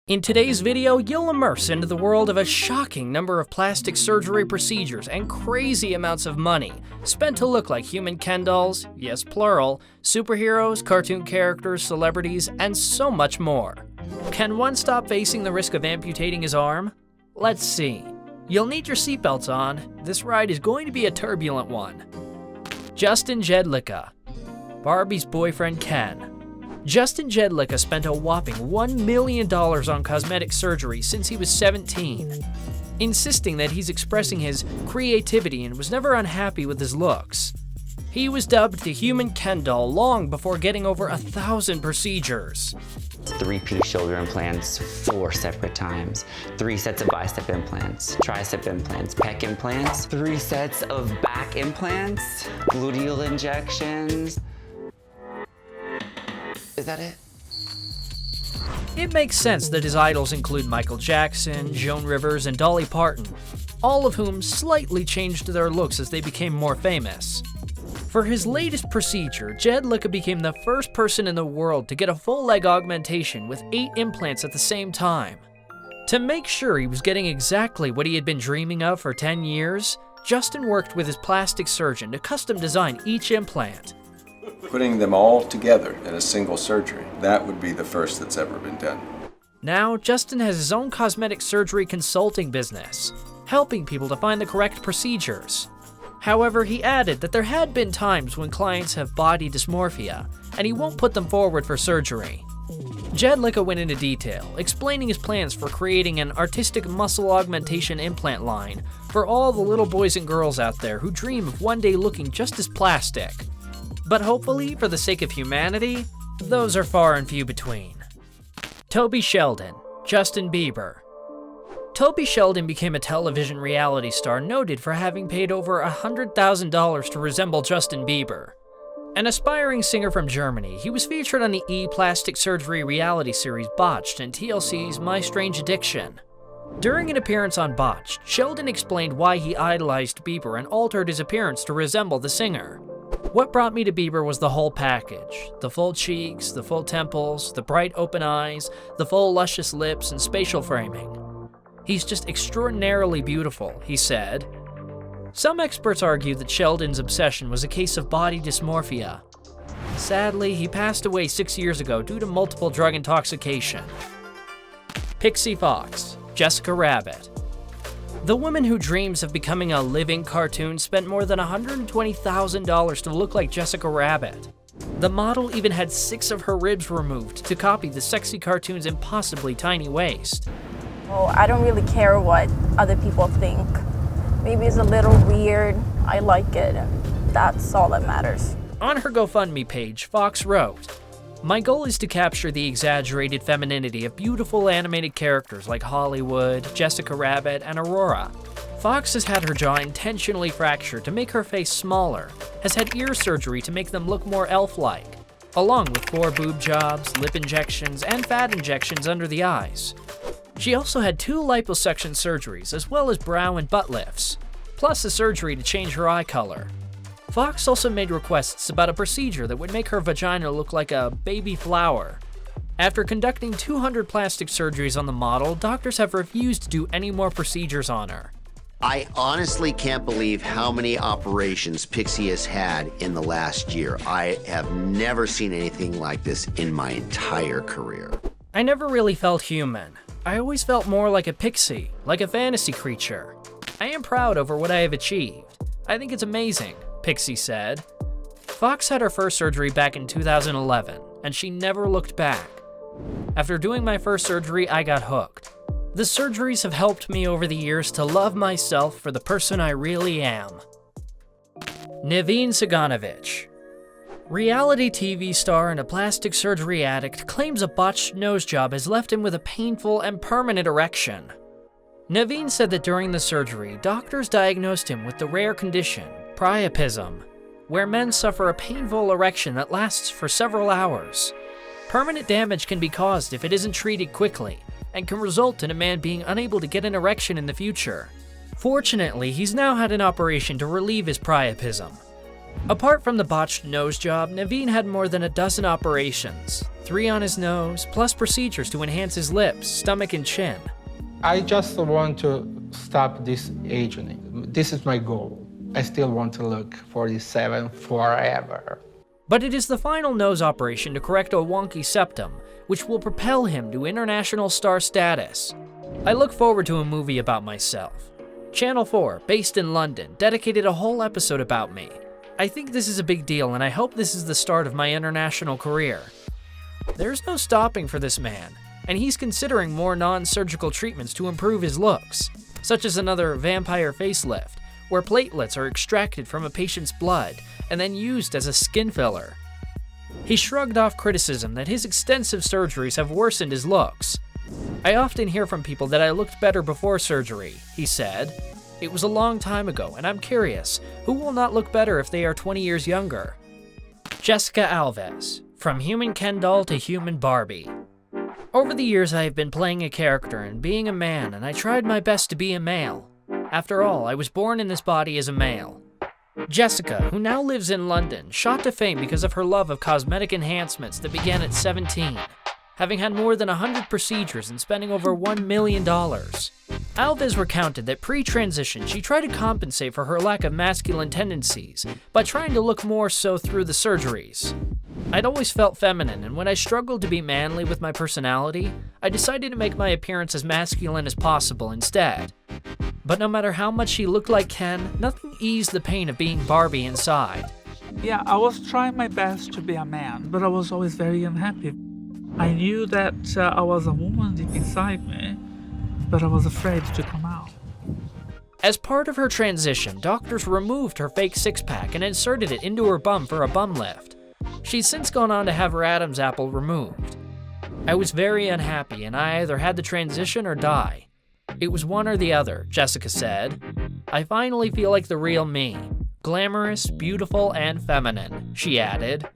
In today's video, you'll immerse into the world of a shocking number of plastic surgery procedures and crazy amounts of money spent to look like human Ken dolls, yes plural, superheroes, cartoon characters, celebrities, and so much more. Can one stop facing the risk of amputating his arm? Let's see. You'll need your seatbelts on. This ride is going to be a turbulent one. Justin Jedlica, Barbie's boyfriend Ken. Justin Jedlica spent a whopping $1 million on cosmetic surgery since he was 17, insisting that he's expressing his creativity and was never unhappy with his looks. He was dubbed the human Ken doll long before getting over 1,000 procedures. 3 pure shoulder implants 4 separate times, 3 sets of bicep implants, tricep implants, pec implants, 3 sets of back implants, gluteal injections. Is that it? It makes sense that his idols include Michael Jackson, Joan Rivers, and Dolly Parton, all of whom slightly changed their looks as they became more famous. For his latest procedure, Jedlica became the first person in the world to get a full leg augmentation with 8 implants at the same time. To make sure he was getting exactly what he had been dreaming of for 10 years, Justin worked with his plastic surgeon to custom design each implant. Putting them all together in a single surgery, that would be the first that's ever been done. Now, Justin has his own cosmetic surgery consulting business, helping people to find the correct procedures. However, he added that there had been times when clients have body dysmorphia, and he won't put them forward for surgery. Jedlica went into detail, explaining his plans for creating an artistic muscle augmentation implant line for all the little boys and girls out there who dream of one day looking just as plastic. But hopefully, for the sake of humanity, those are far and few between. Toby Sheldon, Justin Bieber. Toby Sheldon became a television reality star noted for having paid over $100,000 to resemble Justin Bieber. An aspiring singer from Germany, he was featured on the plastic surgery reality series Botched and TLC's My Strange Addiction. During an appearance on Botched, Sheldon explained why he idolized Bieber and altered his appearance to resemble the singer. What brought me to Bieber was the whole package. The full cheeks, the full temples, the bright open eyes, the full luscious lips, and spatial framing. He's just extraordinarily beautiful, he said. Some experts argue that Sheldon's obsession was a case of body dysmorphia. Sadly, he passed away 6 years ago due to multiple drug intoxication. Pixee Fox, Jessica Rabbit. The woman who dreams of becoming a living cartoon spent more than $120,000 to look like Jessica Rabbit. The model even had 6 of her ribs removed to copy the sexy cartoon's impossibly tiny waist. Oh, I don't really care what other people think. Maybe it's a little weird. I like it. That's all that matters. On her GoFundMe page, Fox wrote, "My goal is to capture the exaggerated femininity of beautiful animated characters like Hollywood, Jessica Rabbit, and Aurora. Fox has had her jaw intentionally fractured to make her face smaller, has had ear surgery to make them look more elf-like, along with 4 boob jobs, lip injections, and fat injections under the eyes. She also had 2 liposuction surgeries, as well as brow and butt lifts, plus a surgery to change her eye color." Fox also made requests about a procedure that would make her vagina look like a baby flower. After conducting 200 plastic surgeries on the model, doctors have refused to do any more procedures on her. I honestly can't believe how many operations Pixee has had in the last year. I have never seen anything like this in my entire career. I never really felt human. I always felt more like a pixie, like a fantasy creature. I am proud over what I have achieved. I think it's amazing, Pixee said. Fox had her first surgery back in 2011, and she never looked back. "After doing my first surgery, I got hooked. The surgeries have helped me over the years to love myself for the person I really am." Neven Ciganovic. Reality TV star and a plastic surgery addict claims a botched nose job has left him with a painful and permanent erection. Neven said that during the surgery, doctors diagnosed him with the rare condition, priapism, where men suffer a painful erection that lasts for several hours. Permanent damage can be caused if it isn't treated quickly, and can result in a man being unable to get an erection in the future. Fortunately, he's now had an operation to relieve his priapism. Apart from the botched nose job, Neven had more than a dozen operations, 3 on his nose, plus procedures to enhance his lips, stomach, and chin. I just want to stop this aging. This is my goal. I still want to look 47 forever. But it is the final nose operation to correct a wonky septum, which will propel him to international star status. I look forward to a movie about myself. Channel 4, based in London, dedicated a whole episode about me. I think this is a big deal, and I hope this is the start of my international career. There's no stopping for this man, and he's considering more non-surgical treatments to improve his looks, such as another vampire facelift, where platelets are extracted from a patient's blood and then used as a skin filler. He shrugged off criticism that his extensive surgeries have worsened his looks. I often hear from people that I looked better before surgery, he said. It was a long time ago, and I'm curious, who will not look better if they are 20 years younger? Jessica Alves, from human Ken doll to human Barbie. Over the years I have been playing a character and being a man, and I tried my best to be a male. After all, I was born in this body as a male. Jessica, who now lives in London, shot to fame because of her love of cosmetic enhancements that began at 17, having had more than 100 procedures and spending over $1 million. Alves recounted that pre-transition she tried to compensate for her lack of masculine tendencies by trying to look more so through the surgeries. I'd always felt feminine, and when I struggled to be manly with my personality, I decided to make my appearance as masculine as possible instead. But no matter how much she looked like Ken, nothing eased the pain of being Barbie inside. Yeah, I was trying my best to be a man, but I was always very unhappy. I knew that I was a woman deep inside me, but I was afraid to come out. As part of her transition, doctors removed her fake six-pack and inserted it into her bum for a bum lift. She's since gone on to have her Adam's apple removed. I was very unhappy, and I either had the transition or die. It was one or the other, Jessica said. I finally feel like the real me. Glamorous, beautiful, and feminine, she added.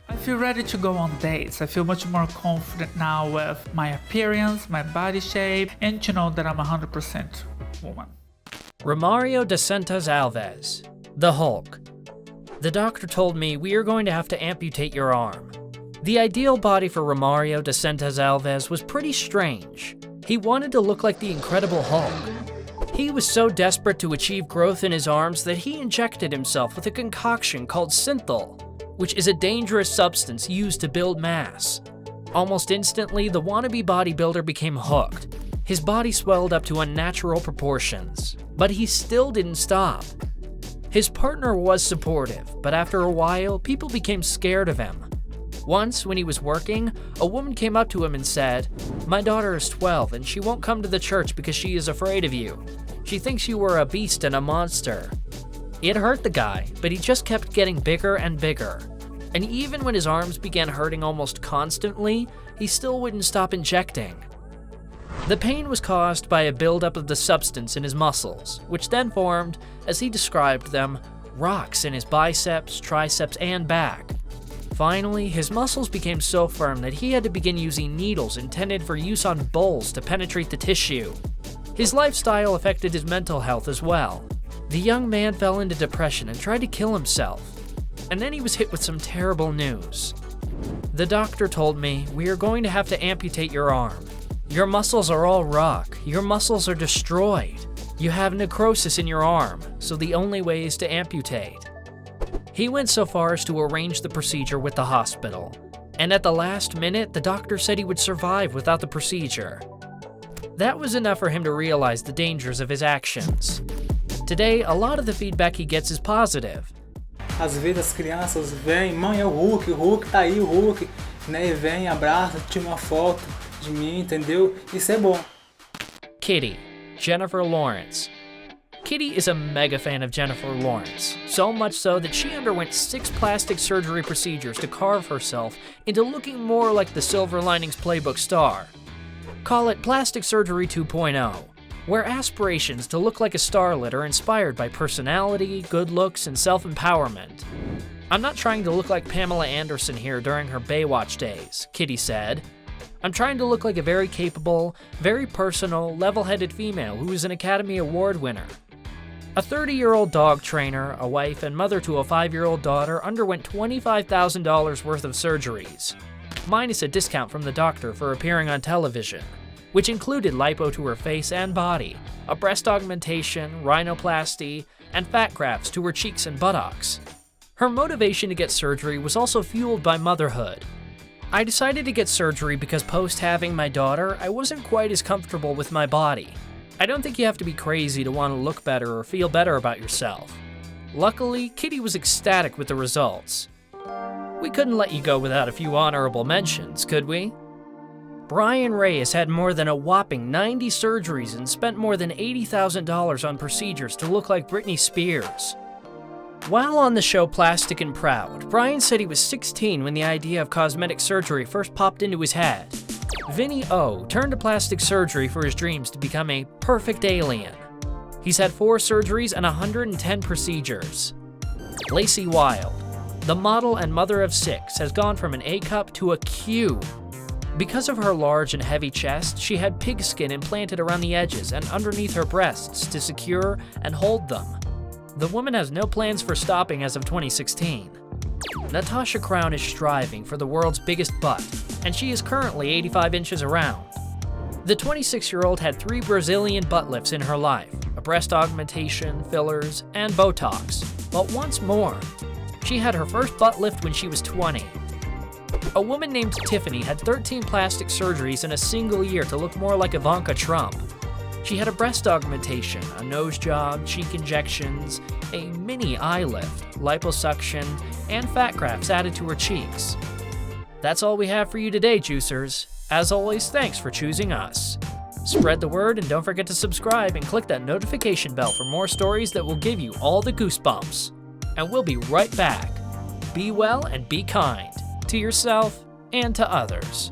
I feel ready to go on dates. I feel much more confident now with my appearance, my body shape, and to know that I'm 100% woman. Romario de Santos Alves, the Hulk. The doctor told me we are going to have to amputate your arm. The ideal body for Romario de Santos Alves was pretty strange. He wanted to look like the Incredible Hulk. He was so desperate to achieve growth in his arms that he injected himself with a concoction called synthol, which is a dangerous substance used to build mass. Almost instantly, the wannabe bodybuilder became hooked. His body swelled up to unnatural proportions, but he still didn't stop. His partner was supportive, but after a while, people became scared of him. Once, when he was working, a woman came up to him and said, "My daughter is 12 and she won't come to the church because she is afraid of you. She thinks you are a beast and a monster." It hurt the guy, but he just kept getting bigger and bigger. And even when his arms began hurting almost constantly, he still wouldn't stop injecting. The pain was caused by a buildup of the substance in his muscles, which then formed, as he described them, rocks in his biceps, triceps, and back. Finally, his muscles became so firm that he had to begin using needles intended for use on bulls to penetrate the tissue. His lifestyle affected his mental health as well. The young man fell into depression and tried to kill himself. And then he was hit with some terrible news. The doctor told me, "We are going to have to amputate your arm. Your muscles are all rock. Your muscles are destroyed. You have necrosis in your arm, so the only way is to amputate." He went so far as to arrange the procedure with the hospital, and at the last minute, the doctor said he would survive without the procedure. That was enough for him to realize the dangers of his actions. Today, a lot of the feedback he gets is positive. Às vezes as crianças vêm, mãe, é o Hulk tá aí, o Hulk, né? E vem, abraça, tira uma foto de mim, entendeu? Isso é bom. Kitty, Jennifer Lawrence. Kitty is a mega fan of Jennifer Lawrence, so much so that she underwent 6 plastic surgery procedures to carve herself into looking more like the Silver Linings Playbook star. Call it Plastic Surgery 2.0, where aspirations to look like a starlet are inspired by personality, good looks, and self-empowerment. "I'm not trying to look like Pamela Anderson here during her Baywatch days," Kitty said. "I'm trying to look like a very capable, very personal, level-headed female who is an Academy Award winner. A 30-year-old dog trainer, a wife, and mother to a 5-year-old daughter underwent $25,000 worth of surgeries, minus a discount from the doctor for appearing on television, which included lipo to her face and body, a breast augmentation, rhinoplasty, and fat grafts to her cheeks and buttocks. Her motivation to get surgery was also fueled by motherhood. I decided to get surgery because post having my daughter, I wasn't quite as comfortable with my body. I don't think you have to be crazy to want to look better or feel better about yourself. Luckily, Kitty was ecstatic with the results. We couldn't let you go without a few honorable mentions, could we? Brian Ray has had more than a whopping 90 surgeries and spent more than $80,000 on procedures to look like Britney Spears. While on the show Plastic and Proud, Brian said he was 16 when the idea of cosmetic surgery first popped into his head. Vinny O turned to plastic surgery for his dreams to become a perfect alien. He's had 4 surgeries and 110 procedures. Lacey Wild, the model and mother of 6, has gone from an A cup to a Q. Because of her large and heavy chest, she had pig skin implanted around the edges and underneath her breasts to secure and hold them. The woman has no plans for stopping as of 2016. Natasha Crown is striving for the world's biggest butt, and she is currently 85 inches around. The 26-year-old had 3 Brazilian butt lifts in her life, a breast augmentation, fillers, and Botox. But once more, she had her first butt lift when she was 20. A woman named Tiffany had 13 plastic surgeries in a single year to look more like Ivanka Trump. She had a breast augmentation, a nose job, cheek injections, a mini eye lift, liposuction, and fat grafts added to her cheeks. That's all we have for you today, Juicers. As always, thanks for choosing us. Spread the word and don't forget to subscribe and click that notification bell for more stories that will give you all the goosebumps. And we'll be right back. Be well and be kind to yourself and to others.